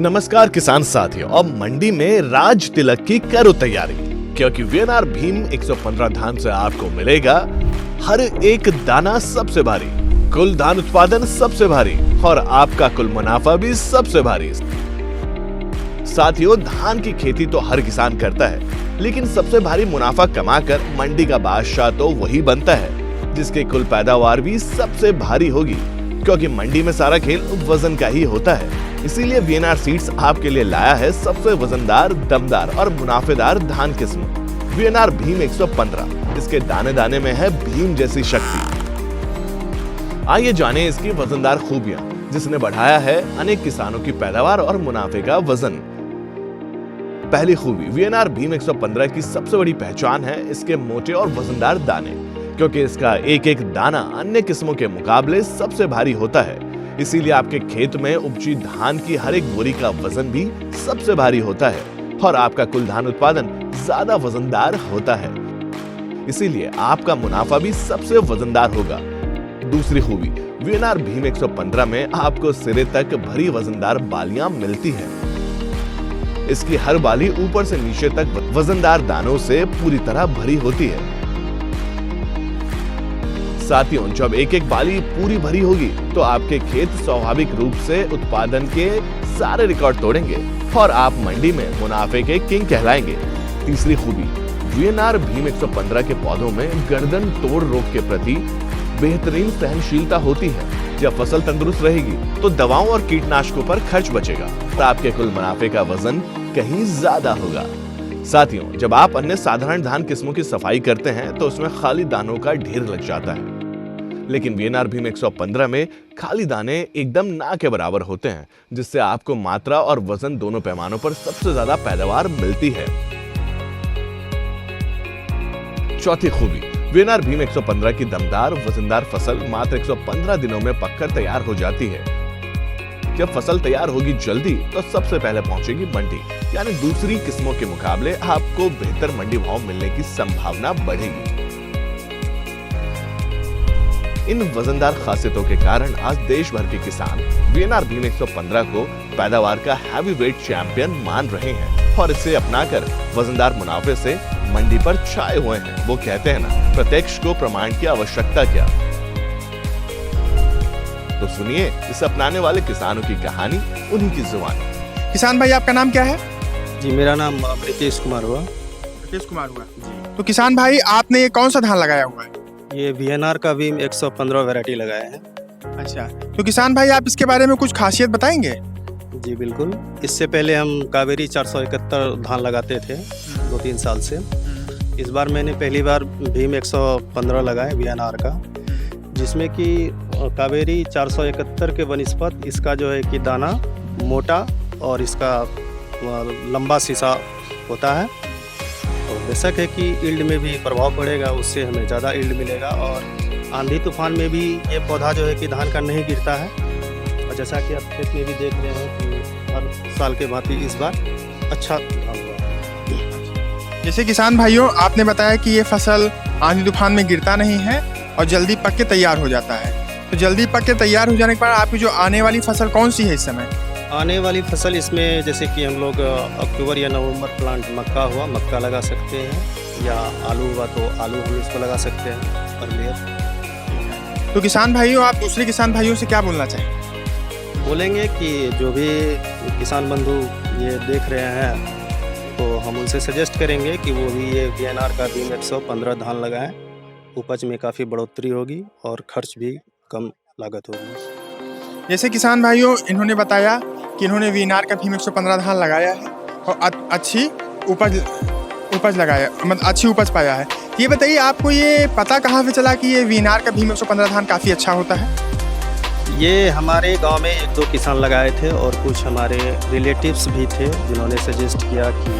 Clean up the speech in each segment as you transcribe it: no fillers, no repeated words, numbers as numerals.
नमस्कार किसान साथियों, अब मंडी में राज तिलक की करो तैयारी, क्योंकि वीएनआर भीम 115 धान से आपको मिलेगा हर एक दाना सबसे भारी, कुल धान उत्पादन सबसे भारी और आपका कुल मुनाफा भी सबसे भारी। साथियों, धान की खेती तो हर किसान करता है, लेकिन सबसे भारी मुनाफा कमाकर मंडी का बादशाह तो वही बनता है जिसके कुल पैदावार भी सबसे भारी होगी, क्योंकि मंडी में सारा खेल वजन का ही होता है। इसीलिए वीएनआर सीड्स आपके लिए लाया है सबसे वजनदार, दमदार और मुनाफेदार धान किस्म वीएनआर भीम 115। इसके दाने दाने में है भीम जैसी शक्ति। आइए जाने इसकी वजनदार खूबियां, जिसने बढ़ाया है अनेक किसानों की पैदावार और मुनाफे का वजन। पहली खूबी, वीएनआर भीम 115 की सबसे बड़ी पहचान है इसके मोटे और वजनदार दाने, क्योंकि इसका एक एक दाना अन्य किस्मों के मुकाबले सबसे भारी होता है। इसीलिए आपके खेत में उपजी धान की हर एक बोरी का वजन भी सबसे भारी होता है और आपका कुल धान उत्पादन ज्यादा वजनदार होता है। इसीलिए आपका मुनाफा भी सबसे वजनदार होगा। दूसरी खूबी, वीएनआर भीम 115 में आपको सिरे तक भरी वजनदार बालियां मिलती है। इसकी हर बाली ऊपर से नीचे तक वजनदार दानों से पूरी तरह भरी होती है। साथियों, जब एक एक बाली पूरी भरी होगी तो आपके खेत स्वाभाविक रूप से उत्पादन के सारे रिकॉर्ड तोड़ेंगे और आप मंडी में मुनाफे के किंग कहलाएंगे। तीसरी खूबी, वीएनआर भीम 115 के पौधों में गर्दन तोड़ रोग के प्रति बेहतरीन सहनशीलता होती है। जब फसल तंदुरुस्त रहेगी तो दवाओं और कीटनाशकों पर खर्च बचेगा और आपके कुल मुनाफे का वजन कहीं ज्यादा होगा। साथियों, जब आप अन्य साधारण धान किस्मों की सफाई करते हैं तो उसमें खाली दानों का ढेर लग जाता है, लेकिन वीएनआर भीम 115 में खाली दाने एकदम ना के बराबर होते हैं, जिससे आपको मात्रा और वजन दोनों पैमानों पर सबसे ज्यादा पैदावार मिलती है। चौथी खूबी, वीएनआर भीम 115 की दमदार वजनदार फसल मात्र 115 दिनों में पककर तैयार हो जाती है। जब फसल तैयार होगी जल्दी तो सबसे पहले पहुंचेगी मंडी, यानी दूसरी किस्मों के मुकाबले आपको बेहतर मंडी भाव मिलने की संभावना बढ़ेगी। इन वजनदार खासियतों के कारण आज देश भर के किसान वीएनआर भीम 115 को पैदावार का हैवीवेट चैंपियन मान रहे हैं और इसे अपनाकर वजनदार मुनाफे से मंडी पर छाए हुए हैं। वो कहते हैं ना, प्रत्यक्ष को प्रमाण की आवश्यकता क्या। तो सुनिए इसे अपनाने वाले किसानों की कहानी, उन्हीं की जुबानी। किसान भाई, आपका नाम क्या है? जी, मेरा नाम रितेश कुमार हुआ। रितेश कुमार हुआ जी। तो किसान भाई, आपने ये कौन सा धान लगाया हुआ है? ये वीएनआर का भीम 115 वैरायटी लगाया है। अच्छा, तो किसान भाई आप इसके बारे में कुछ खासियत बताएंगे? जी बिल्कुल। इससे पहले हम कावेरी 471 धान लगाते थे 2-3 साल से। इस बार मैंने पहली बार भीम 115 लगाया वीएनआर का, जिसमें कि कावेरी 471 के बनिस्पत इसका जो है कि दाना मोटा और इसका लंबा सीसा होता है। और बेशक है कि ईल्ड में भी प्रभाव पड़ेगा, उससे हमें ज़्यादा ईल्ड मिलेगा। और आंधी तूफान में भी ये पौधा जो है कि धान का नहीं गिरता है। और जैसा कि आप खेत में भी देख रहे हैं कि हर साल के भांति इस बार अच्छा धान हुआ। जैसे किसान भाइयों, आपने बताया कि ये फसल आंधी तूफान में गिरता नहीं है और जल्दी पक के तैयार हो जाता है। तो जल्दी पक के तैयार हो जाने के बाद आपकी जो आने वाली फसल कौन सी है इस समय? आने वाली फसल इसमें जैसे कि हम लोग अक्टूबर या नवंबर प्लांट मक्का हुआ, मक्का लगा सकते हैं, या आलू हुआ तो आलू हम इसको लगा सकते हैं अर्लियर। तो किसान भाइयों, आप दूसरे किसान भाइयों से क्या बोलना चाहेंगे? बोलेंगे कि जो भी किसान बंधु ये देख रहे हैं तो हम उनसे सजेस्ट करेंगे कि वो भी ये वीएनआर का भीम 115 धान लगाएं। उपज में काफ़ी बढ़ोतरी होगी और खर्च भी कम लागत होगी। जैसे किसान भाइयों, इन्होंने बताया कि इन्होंने वीएनआर का भीम 115 धान लगाया है और अच्छी उपज लगाया, मतलब अच्छी उपज पाया है। ये बताइए, आपको ये पता कहाँ से चला कि ये वीएनआर का भीम 115 धान काफ़ी अच्छा होता है? ये हमारे गांव में 1-2 किसान लगाए थे और कुछ हमारे रिलेटिव्स भी थे जिन्होंने सजेस्ट किया कि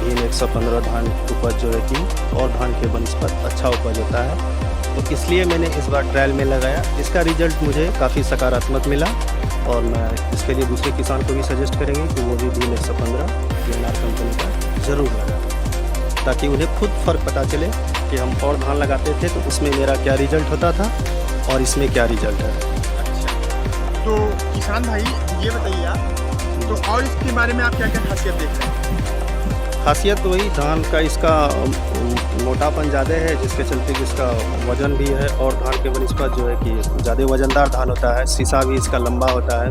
भीम 115 धान उपज जो है कि और धान के बनिस्पत अच्छा उपज होता है। तो इसलिए मैंने इस बार ट्रायल में लगाया। इसका रिजल्ट मुझे काफ़ी सकारात्मक मिला और मैं इसके लिए दूसरे किसान को भी सजेस्ट करेंगे कि वो भी भीम 115 वीएनआर कंपनी का ज़रूर लगाए, ताकि उन्हें खुद फ़र्क पता चले कि हम और धान लगाते थे तो उसमें मेरा क्या रिजल्ट होता था और इसमें क्या रिजल्ट है। अच्छा, तो किसान भाई ये बताइए आप तो और इसके बारे में आप क्या क्या खासियत देख रहे हैं? खासियत वही धान का इसका मोटापन ज़्यादा है, जिसके चलते कि इसका वजन भी है, और धान के बनस्पत जो है कि ज़्यादा वजनदार धान होता है, शीशा भी इसका लंबा होता है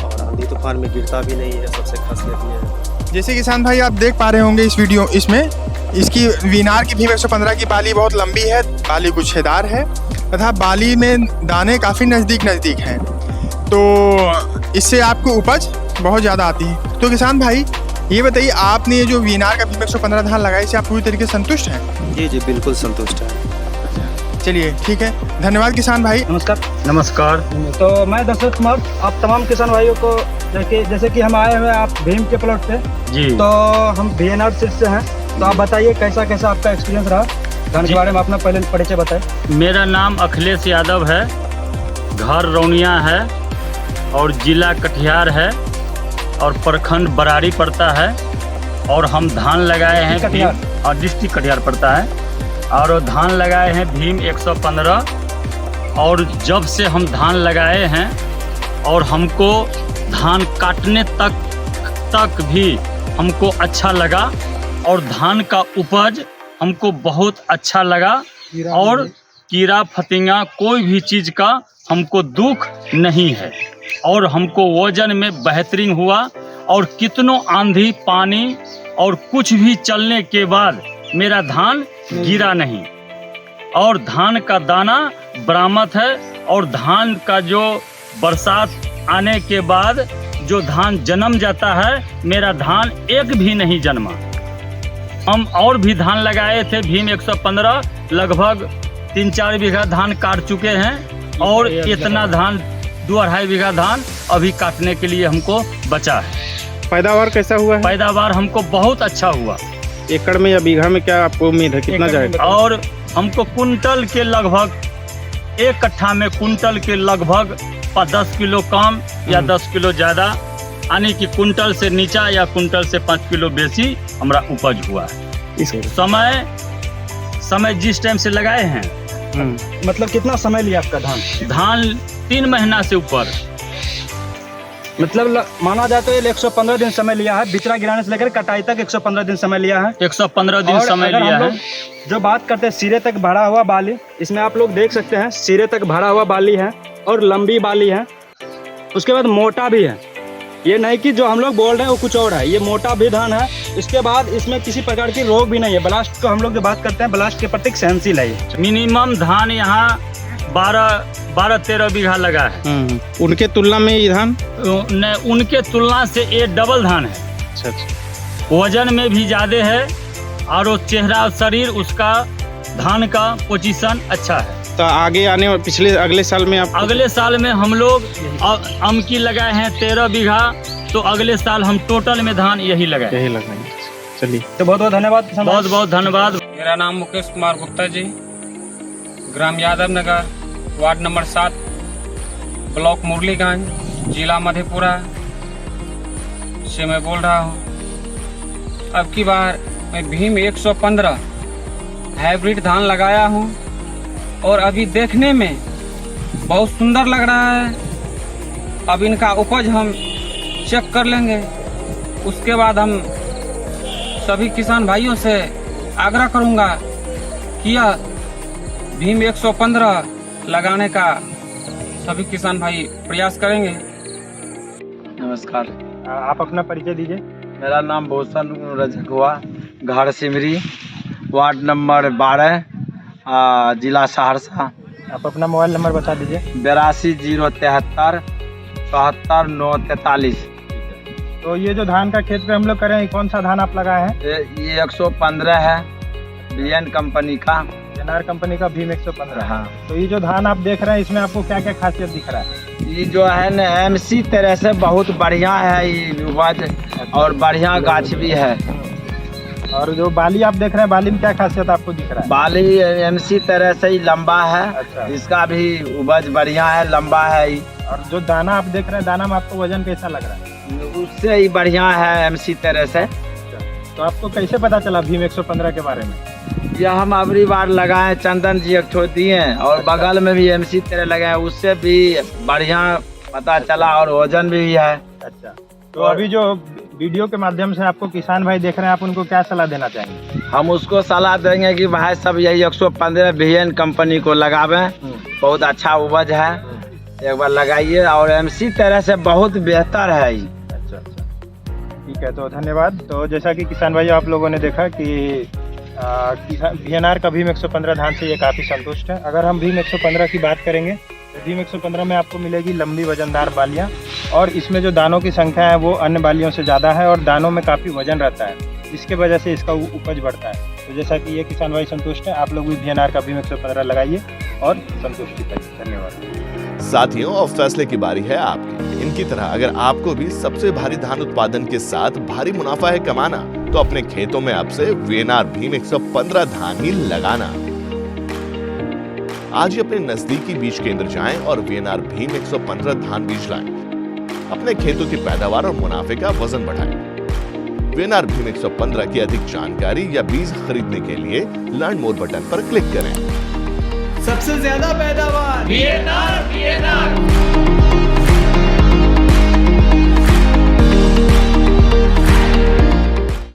और आंधी तूफान में गिरता भी नहीं है। सबसे खासियत ये है। जैसे किसान भाई आप देख पा रहे होंगे इस वीडियो इसमें इसकी वीनार की भीम 115 की बाली बहुत लंबी है, बाली गुच्छेदार है तथा बाली में दाने काफ़ी नज़दीक हैं, तो इससे आपको उपज बहुत ज़्यादा आती है। तो किसान भाई ये बताइए, आपने ये जो वीनार का भीम 115 धान लगाया, इससे आप पूरी तरीके से संतुष्ट हैं? जी बिल्कुल संतुष्ट है। चलिए ठीक है, धन्यवाद किसान भाई। नमस्कार। तो मैं दशरथ कुमार, आप तमाम किसान भाइयों को जैसे कि हम आए हुए आप भीम के प्लॉट पे जी, तो हम VNR सीड्स से हैं, तो आप बताइए कैसा आपका एक्सपीरियंस रहा धान के बारे में, अपना पहले परिचय बताएं। मेरा नाम अखिलेश यादव है, घर रौनिया है और जिला कटिहार है और प्रखंड बरारी पड़ता है, और हम धान लगाए हैं कटिहार? भीम, और डिस्ट्रिक्ट कटिहार पड़ता है, और धान लगाए हैं भीम 115। और जब से हम धान लगाए हैं और हमको धान काटने तक भी हमको अच्छा लगा, और धान का उपज हमको बहुत अच्छा लगा, और कीड़ा फतिंगा कोई भी चीज़ का हमको दुख नहीं है, और हमको वजन में बेहतरीन हुआ, और कितनों आंधी पानी और कुछ भी चलने के बाद मेरा धान गिरा नहीं, और धान का दाना बरामद है, और धान का जो बरसात आने के बाद जो धान जन्म जाता है, मेरा धान एक भी नहीं जन्मा। हम और भी धान लगाए थे भीम 115, लगभग 3-4 बीघा धान काट चुके हैं, और इतना धान 2-2.5 बीघा धान अभी काटने के लिए हमको बचा है। पैदावार कैसा हुआ है? पैदावार हमको बहुत अच्छा हुआ। एकड़ में या बीघा में क्या आपको उम्मीद है, कितना जाएगा? और हमको कुंटल के लगभग, एक कट्ठा में कुंटल के लगभग 10 किलो कम या 10 किलो ज़्यादा, यानी कि कुंटल से नीचा या कुंटल से 5 किलो बेसी हमारा उपज हुआ है। समय जिस टाइम से लगाए हैं, मतलब कितना समय लिया आपका धान 3 महीना से ऊपर, मतलब माना जाए तो ये 115 दिन समय लिया है, बिचड़ा गिराने से लेकर कटाई तक 115 दिन समय लिया है। 115 दिन और समय अगर लिया हम है। लोग जो बात करते हैं सिरे तक भरा हुआ बाली, इसमें आप लोग देख सकते हैं सिरे तक भरा हुआ बाली है और लंबी बाली है, उसके बाद मोटा भी है। ये नहीं कि जो हम लोग बोल रहे हैं वो कुछ और है, ये मोटा भी धान है। इसके बाद इसमें किसी प्रकार की रोग भी नहीं है। ब्लास्ट को हम लोग जो बात करते हैं, ब्लास्ट के प्रति सहनशील है ये। मिनिमम धान यहाँ 12-13 बीघा लगा है। उनके तुलना में ये धान उनके तुलना से ये डबल धान है। अच्छा। वजन में भी ज्यादा है, और वो चेहरा शरीर उसका धान का पोजीशन अच्छा है। तो आगे आने और अगले साल में आप अगले साल में हम लोग अमकी लगाए हैं 13 बीघा, तो अगले साल हम टोटल में धान यही लगाए। यही लगाएंगे। चलिए, तो बहुत बहुत धन्यवाद। बहुत बहुत धन्यवाद। मेरा नाम मुकेश कुमार गुप्ता जी, ग्राम यादव नगर, वार्ड नंबर 7, ब्लॉक मुरलीगंज, जिला मधेपुरा से मैं बोल रहा हूँ। अब की बार मैं भीम 115 हाइब्रिड धान लगाया हूँ, और अभी देखने में बहुत सुंदर लग रहा है। अब इनका उपज हम चेक कर लेंगे, उसके बाद हम सभी किसान भाइयों से आग्रह करूंगा कि यह भीम 115 लगाने का सभी किसान भाई प्रयास करेंगे। नमस्कार, आप अपना परिचय दीजिए। मेरा नाम भूषण रजक हुआ, घर सिमरी, वार्ड नंबर 12, जिला सहरसा। आप अपना मोबाइल नंबर बता दीजिए। 82 073 74 943। तो ये जो धान का खेत पे हम लोग कर रहे हैं, कौन सा धान आप लगाए हैं? ये 115 है, VN कंपनी का, VNR कंपनी का भीम 115। हाँ। तो ये जो धान आप देख रहे हैं, इसमें आपको क्या क्या खासियत दिख रहा है? ये जो है न MC तरह से बहुत बढ़िया है ये उपज, और बढ़िया गाछ भी है। और जो बाली आप देख रहे हैं, बाली में क्या खासियत आपको दिख रहा है? बाली MC तरह से ही लंबा है। अच्छा। इसका भी उपज बढ़िया है, लंबा है। और जो दाना आप देख रहे हैं, दाना में आपको वजन कैसा लग रहा है? उससे ही बढ़िया है MC तरह से। तो आपको कैसे पता चला भीम 115 के बारे में? यह हम अगली बार लगाए, चंदन जी एक ठो दिए, और बगल में भी MC तरह लगाए, उससे भी बढ़िया पता चला, और वजन भी है। अच्छा, तो अभी जो वीडियो के माध्यम से आपको किसान भाई देख रहे हैं, आप उनको क्या सलाह देना चाहेंगे? हम उसको सलाह देंगे कि भाई सब यही 115 VN कंपनी को लगावें, बहुत अच्छा उपज है, एक बार लगाइए। और MC तरह से बहुत बेहतर है ये। अच्छा अच्छा, ठीक है, तो धन्यवाद। तो जैसा कि किसान भाई आप लोगों ने देखा कि VNR का भीम 115 धान से ये काफ़ी संतुष्ट है। अगर हम भीम 115 की बात करेंगे तो भीम 115 में आपको मिलेगी लंबी वजनदार बालियाँ, और इसमें जो दानों की संख्या है वो अन्य बालियों से ज़्यादा है, और दानों में काफ़ी वजन रहता है, जिसके वजह से इसका उपज बढ़ता है। तो जैसा कि ये किसान भाई संतुष्ट है, आप लोग भी VNR का भीम 115 लगाइए और संतुष्टि पाइए। धन्यवाद। साथियों, अब फैसले की बारी है आपकी। इनकी तरह अगर आपको भी सबसे भारी धान उत्पादन के साथ भारी मुनाफा है कमाना, तो अपने खेतों में अब से VNR भीम 115 धान ही लगाना। आज ही अपने नजदीकी बीज केंद्र जाएं और VNR भीम 115 धान बीज लाएं। अपने खेतों की पैदावार और मुनाफे का वजन बढ़ाएं। VNR भीम 115 की अधिक जानकारी या बीज खरीदने के लिए लर्न मोर बटन पर क्लिक करें। सबसे ज्यादा पैदावार VNR